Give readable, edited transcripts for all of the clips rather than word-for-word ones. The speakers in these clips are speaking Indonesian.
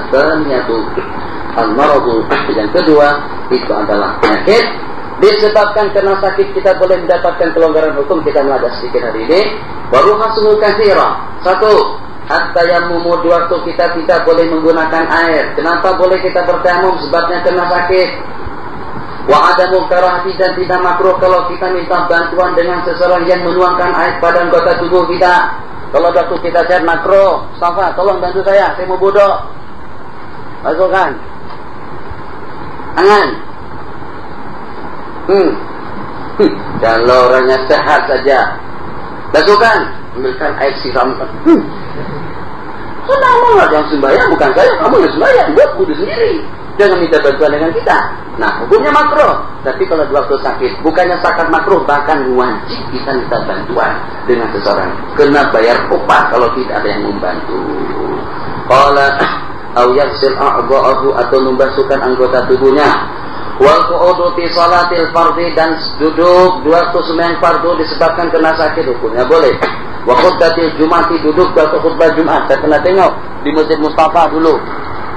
Al-thaniyatu al-maradu. Yang kedua itu adalah penyakit disebabkan karena sakit. Kita boleh mendapatkan kelonggaran hukum. Kita belajar sedikit hari ini. Baru hasul katsira. Satu, at-tayammumu, di waktu kita tidak boleh menggunakan air. Kenapa boleh kita bertayamum? Sebabnya karena sakit. Wa adamu karahati, dan tidak makruh kalau kita minta bantuan dengan seseorang yang menuangkan air pada anggota tubuh kita. Kalau waktu kita sehat makruh. Safa, tolong bantu saya mau bodoh. Masukkan. Angan. Kalau orangnya sehat saja, masukkan. Ambilkan air siramkan. Kenapa nggak yang sembahyang? Bukan saya, kamu yang sembahyang. Buat kudu sendiri. Jangan minta bantuan dengan kita. Nah, hukumnya makruh. Tapi kalau di waktu sakit, bukannya sangat makruh, bahkan wajib kita minta bantuan dengan seseorang. Kena bayar upah kalau tidak ada yang membantu. Qala au yaghsil a'dha'ahu, atau membasuhkan anggota tubuhnya. Wal qu'udu fi salatil fardhi, dan duduk di waktu sembahyang fardu disebabkan kena sakit, hukumnya boleh. Wa khutbatil jum'ati, duduk waktu khutbah Jumat. Saya pernah tengok di Masjid Mustafa dulu.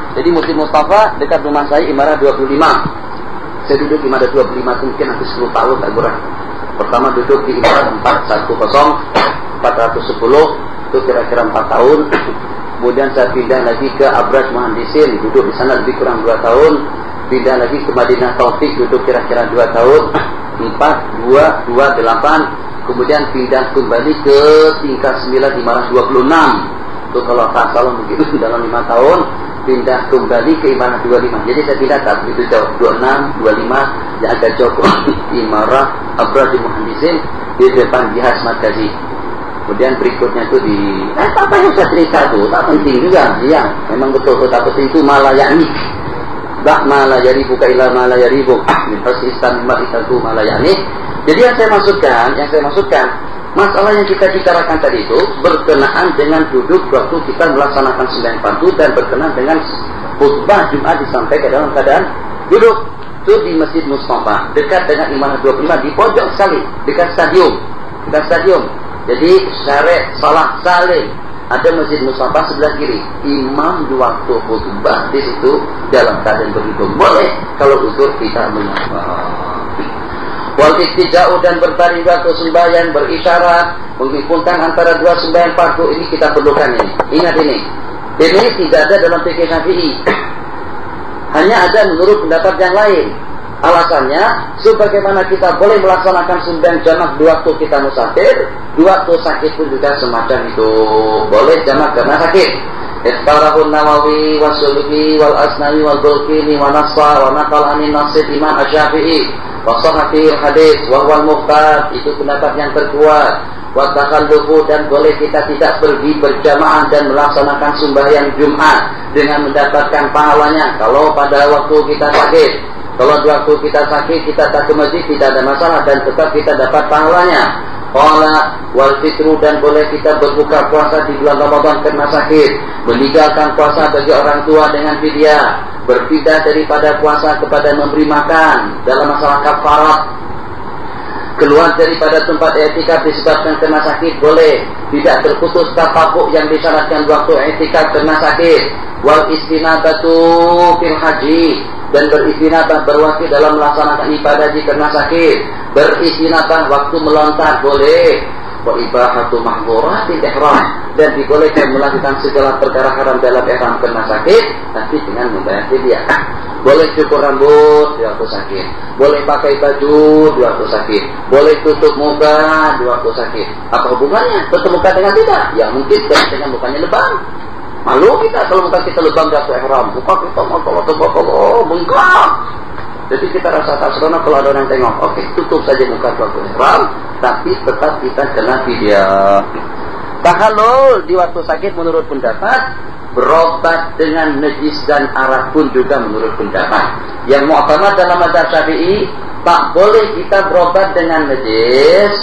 Jadi Masjid Mustafa dekat rumah saya, Imarah 25. Saya duduk Imarah 25 itu mungkin hampir 10 tahun tak kurang. Pertama duduk di Imarah 410 itu kira-kira 4 tahun. Kemudian saya pindah lagi ke Abraj Muhandisin, duduk di sana lebih kurang 2 tahun. Pindah lagi ke Madinah Taufik, duduk kira-kira 2 tahun. 4, 2, 2, 8. Kemudian pindah kembali ke tingkat 9 di Imarah 26. Itu kalau tak salah begitu dalam 5 tahun. Pindah kembali ke Imarah 25. Jadi saya pindah tak begitu jauh, 26, 25, yang agak jauh Imarah Abraj Muhandisin di depan Jihad Markazi. Kemudian berikutnya itu di apa yang saya cerita itu tak penting juga. Ya, memang betul tak penting itu malayani. Bak malayari buka ila malayari bu. Min hasistan maritaku malayani. Jadi yang saya maksudkan, masalah yang kita bicarakan tadi itu berkenaan dengan duduk waktu kita melaksanakan sembahyang fardu, dan berkenaan dengan khutbah Jumat disampaikan dalam keadaan duduk. Itu di Masjid Mustafa dekat dengan Imarah 25, di pojok sekali, dekat stadium. Jadi Syarek Salah Salim, ada Masjid Mustafa sebelah kiri. Imam di waktu khutbah di situ dalam keadaan berduduk. Boleh kalau utur kita menyapa. Wal istija'u, dan berbaring waktu sembahyang berisyarat, menghimpunkan antara dua sembahyang fardu. Ini kita perlukan ini. Ingat ini. Ini tidak ada dalam fikih Syafi'i. Hanya ada menurut pendapat yang lain. Alasannya, sebagaimana kita boleh melaksanakan sembahyang jamak di waktu kita musafir, di waktu sakit pun juga semacam itu. Boleh jamak karena sakit. Iftarahun Nawawi wa Suluki wal Asnawi wal Bulkini wa Nasar wa Naqal anin Nasir Imam Asyafi'i wa Sahafir Hadis wa Wal Muqtad. Itu pendapat yang terkuat. Wa takhallufu, dan boleh kita tidak pergi berjamaah dan melaksanakan sembahyang Jumat dengan mendapatkan pahalanya kalau pada waktu kita sakit. Kalau di waktu kita sakit kita tak ke masjid tidak ada masalah dan tetap kita dapat pahalanya. Qala wal fitru, dan boleh kita berbuka puasa di bulan Ramadan karena sakit, meninggalkan puasa bagi orang tua dengan fidyah, berpindah daripada puasa kepada memberi makan dalam masalah kafarat, keluar daripada tempat i'tikaf disebabkan karena sakit boleh, tidak terputus tafaquk yang disyaratkan waktu i'tikaf karena sakit. Wal istinabatu fil haji, dan beristinabah berwakil dalam melaksanakan ibadah haji karena sakit. Beristinabah waktu melontar boleh. Wa ibahatu mahdhuratil ihram, dan dibolehkan melakukan segala perkara haram dalam ihram karena sakit, tapi dengan membayar fidyah. Boleh cukur rambut di waktu sakit, boleh pakai baju di waktu sakit, boleh tutup muka di waktu sakit. Apa hubungannya tutup muka dengan tidak? Ya mungkin dengan mukanya lebam. Malu kita kalau muka kita lebam di waktu ihram. Muka kita Allah bengkak. Jadi kita rasa tak seronok kalau ada orang tengok. Oke, tutup saja muka di waktu ihram, tapi tetap kita kena fidyah. Tahalul di waktu sakit menurut pendapat, berobat dengan najis dan arak pun juga menurut pendapat. Yang mu'tamad dalam mazhab Syafi'i, tak boleh kita berobat dengan najis,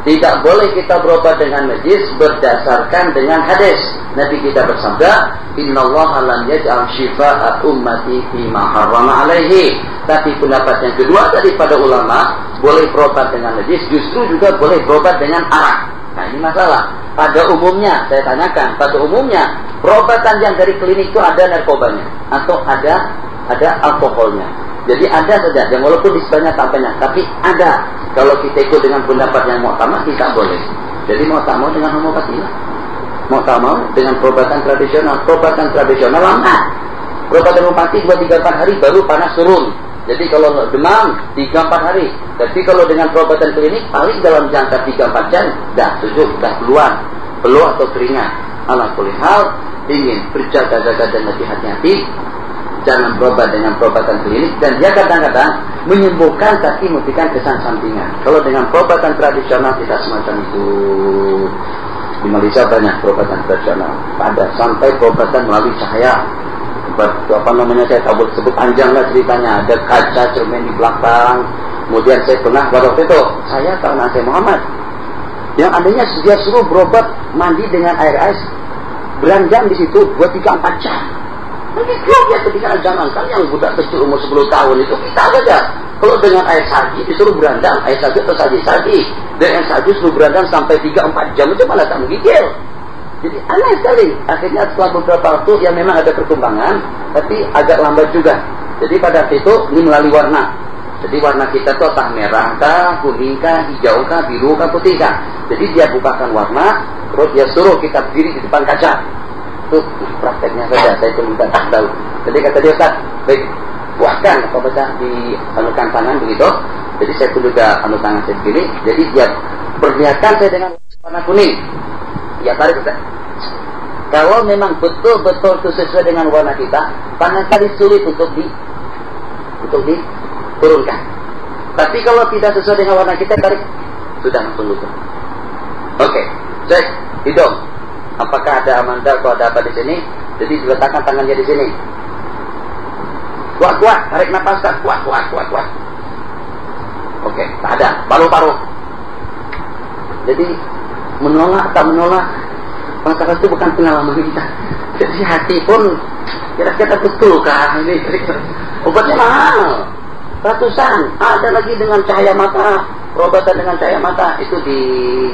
tidak boleh kita berobat dengan najis berdasarkan dengan hadis. Nabi kita bersabda, innallaha lam yaj'al shifaa'a ummati fima harrama alaihi. Tapi pendapat yang kedua daripada ulama, boleh berobat dengan najis, justru juga boleh berobat dengan arak. Nah ini masalah. pada umumnya, saya tanyakan, pada umumnya perobatan yang dari klinik itu ada narkobanya atau ada alkoholnya. Jadi ada saja, yang walaupun disebutnya tak banyak, tapi ada. Kalau kita ikut dengan pendapat yang mu'tamad, tidak boleh. Jadi mau tak mau dengan homopati lah. Mau tak mau dengan perobatan tradisional. Perobatan tradisional lama. Perobatan homopati 2-3-4 hari baru panas turun. Jadi kalau demam 3-4 hari. Tapi kalau dengan perobatan klinik paling dalam jangka 3-4 jam dah sejuk, dah keluar peluh atau keringat. Ala kulli hal ingin berjaga-jaga dan lebih hati-hati. Jangan berobat dengan perobatan klinik, dan dia kadang-kadang menyembuhkan tapi memberikan kesan sampingan. Kalau dengan perobatan tradisional tidak semacam itu. Di Malaysia banyak perobatan tradisional. Ada sampai perobatan melalui cahaya. Apa namanya, saya tak boleh sebut panjang lah ceritanya. Ada kaca cermin di belakang. Kemudian saya pernah pada waktu itu, saya kawan saya Muhammad, yang adanya dia suruh berobat mandi dengan air ais, berendam di situ 2-3-4 jam. Begitu ya ketika zaman kan yang budak kecil umur 10 tahun itu kita saja. Kalau dengan air salji disuruh berendam, air salji atau salji, dengan salji suruh berendam sampai 3-4 jam itu malah tak menggigil. Jadi aneh sekali. Akhirnya setelah beberapa waktu yang memang ada perkembangan, tapi agak lambat juga. Jadi pada waktu itu ini melalui warna. Jadi warna kita itu entah merah kah, kuning kah, hijau kah, biru kah, putih kah. Jadi dia bukakan warna, terus dia suruh kita berdiri di depan kaca. Itu prakteknya saja, saya itu minta tahu. Jadi kata dia, Ustaz, baik, buahkan apa baca di anukan tangan begitu. Jadi saya pun juga anu tangan saya begini. Jadi dia perlihatkan saya dengan warna kuning. Ya tarik Ustaz. Kalau memang betul-betul itu sesuai dengan warna kita, barangkali sulit untuk diturunkan. Tapi kalau tidak sesuai dengan warna kita, tarik, sudah langsung lupa. Oke, cek hidung. Apakah ada amanda atau ada apa di sini? Jadi diletakkan tangannya di sini. Kuat-kuat, tarik nafas, kuat. Oke, tak ada. Paru-paru. Jadi menolak tak menolak, maka itu bukan pengalaman kita. Jadi hati pun kira-kira betulkah ini? Obatnya mahal, ratusan. Ada lagi dengan cahaya mata, perobatan dengan cahaya mata itu di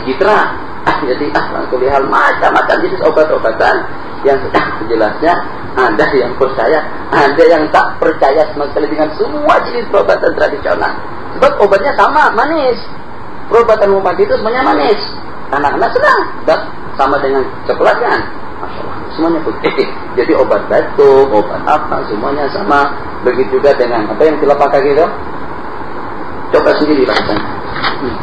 Jitra. Jadi langsung lihat macam-macam jenis obat-obatan yang jelasnya ada yang percaya, ada yang tak percaya sama sekali dengan semua jenis perobatan tradisional. Sebab obatnya sama, manis. Perobatan homopati itu semuanya manis. Anak-anak senang, dan sama dengan coklat kan, Masya Allah, semuanya putih. Jadi obat batuk, obat apa, semuanya sama. Begitu juga dengan apa yang telapak kaki itu. Coba sendiri bahasanya.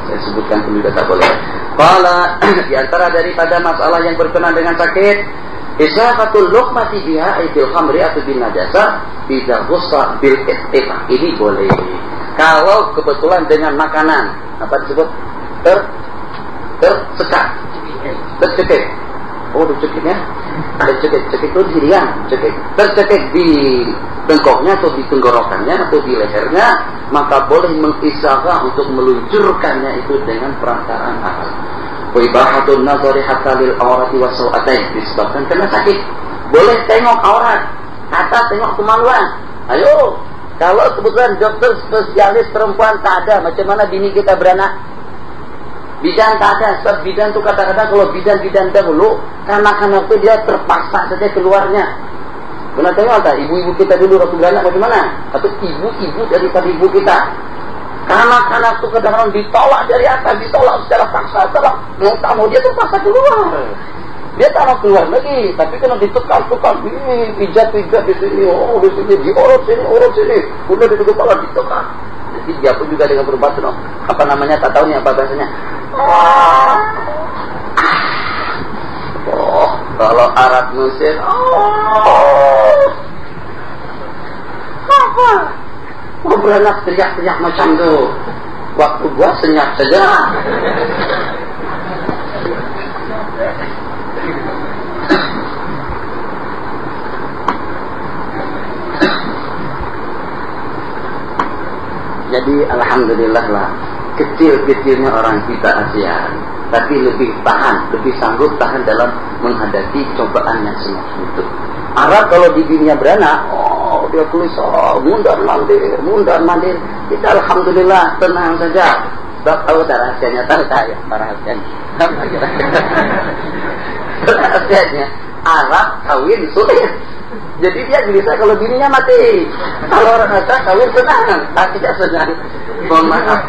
Saya sebutkan pun juga tak boleh. Kalau di antara daripada masalah yang berkenaan dengan sakit, isyafatul luqmati biha idil khamri atau bin najasa tidak usah bil istifa. Ini boleh. Kalau kebetulan dengan makanan, apa disebut? Tercekik. Oh, tercekiknya ada cekik itu di dirian, tercekik di bengkoknya atau di tenggorokannya atau di lehernya, maka boleh mengisyafa untuk meluncurkannya itu dengan perantaraan akal. Wa ibahatun nazari hatta lil awrati wa sawatain, disebabkan karena sakit. Boleh tengok aurat, kata tengok kemaluan. Ayo, kalau kebetulan dokter spesialis perempuan tak ada, macam mana bini kita beranak? Bidan tak ada, sebab bidan itu kadang-kadang kalau bidan dahulu, kanak-kanak itu dia terpaksa saja keluarnya. Pernah tengok tak ibu-ibu kita dulu waktu beranak bagaimana? Atau ibu-ibu daripada ibu kita, kanak-kanak itu kadang-kadang ditolak dari atas, ditolak secara paksa, setelah mau dia terpaksa keluar. Dia tak mau keluar lagi, tapi kena ditukar-tukar, ini pijat di sini, oh di sini, diorot sini, udah di kepala ditukar. Jadi dia pun juga dengan berubah no. Apa namanya, tak tahu ni apa bahasanya. Oh, kalau Arab Mesir, apa? Gua beranak teriak-teriak macam tu. Waktu gua senyap saja. Jadi alhamdulillah lah, kecil-kecilnya orang kita ASEAN, tapi lebih tahan, lebih sanggup tahan dalam menghadapi cobaan yang semacam itu. Arab kalau di dunia beranak, dia tulis mundar mandir. Kita alhamdulillah tenang saja. tahu rahasianya, tahu saya rahasianya. Rahasianya Arab kawin sulit. Jadi dia gelisah kalau bininya mati. Kalau orang Arab kawin senang, tapi tidak senang. Mohon maaf,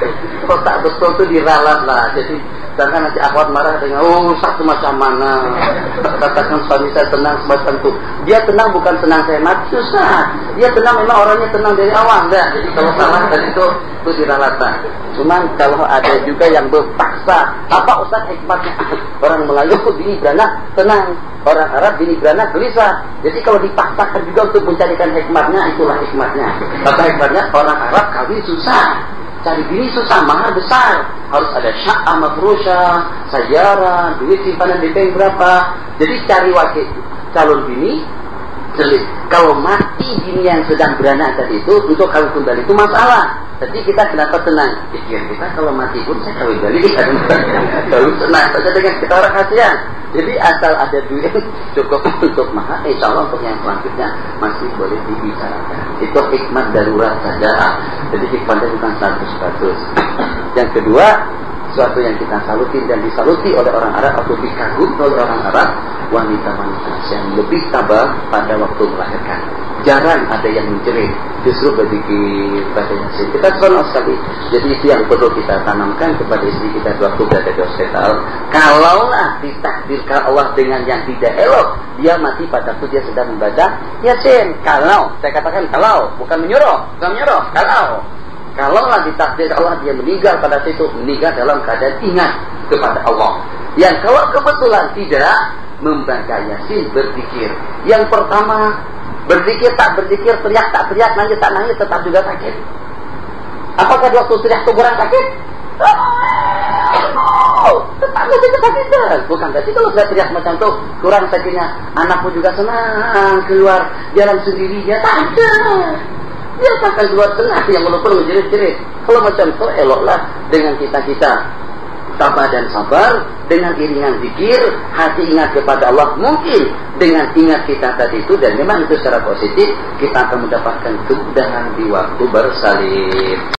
kok tak betul itu diralat lah. Jadi sedangkan nanti akhwat marah dengan satu macam mana. Katakan suami saya tenang semacam itu. Dia tenang bukan senang saya mati, susah. Dia tenang memang orangnya tenang dari awal, enggak. Jadi kalau salah tadi itu diralatan. Cuman kalau ada juga yang berpaksa, apa Ustaz hikmatnya? Orang Melayu bini beranak tenang, orang Arab bini beranak gelisah. Jadi kalau dipaksakan juga untuk mencarikan hikmatnya, itulah hikmatnya. Kata hikmatnya, orang Arab kawin susah, cari bini susah, mahar besar, harus ada syaqah mafrusyah, sayara, duit simpanan di bank berapa. Jadi cari wakil calon bini sulit. Kalau mati bini yang sedang beranak tadi itu, untuk kawin kembali itu masalah. Jadi kita kenapa tenang? Pikir kita kalau mati pun saya kawin kembali, kalau tenang saja dengan kita orang kasihan. Jadi asal ada duit cukup untuk mahar, insya Allah untuk yang selanjutnya masih boleh dibicarakan. Itu hikmat darurat saja. Jadi hikmatnya bukan 100%. Yang kedua, suatu yang kita saluti dan disaluti oleh orang Arab atau dikagumi oleh orang Arab, wanita-wanita yang lebih sabar pada waktu melahirkan. Jarang ada yang menjerit, justru berpikir badannya sendiri. Kita senang sekali. Jadi itu yang perlu kita tanamkan kepada istri kita waktu berada di hospital. Kalaulah ditakdirkan Allah dengan yang tidak elok, dia mati pada waktu dia sedang membaca Yasin. Kalau, saya katakan kalau, bukan menyuruh, kalaulah ditakdir Allah dia meninggal pada situ, meninggal dalam keadaan ingat kepada Allah. Yang kalau kebetulan tidak membaca Yasin, berzikir. Yang pertama, berzikir tak berzikir, teriak tak teriak, nangis tak nangis, tetap juga sakit. Apakah waktu teriak itu kurang sakit? Tetap saja kesakitan. Bukan berarti kalau saya teriak macam itu kurang sakitnya. Anakmu juga senang keluar jalan sendiri, dia tak ada. Dia akan keluar tengah yang walaupun menjerit-jerit. Kalau macam itu eloklah dengan kita tabah dan sabar, dengan iringan zikir, hati ingat kepada Allah. Mungkin dengan ingat kita tadi itu, dan memang itu secara positif, kita akan mendapatkan kemudahan di waktu bersalin.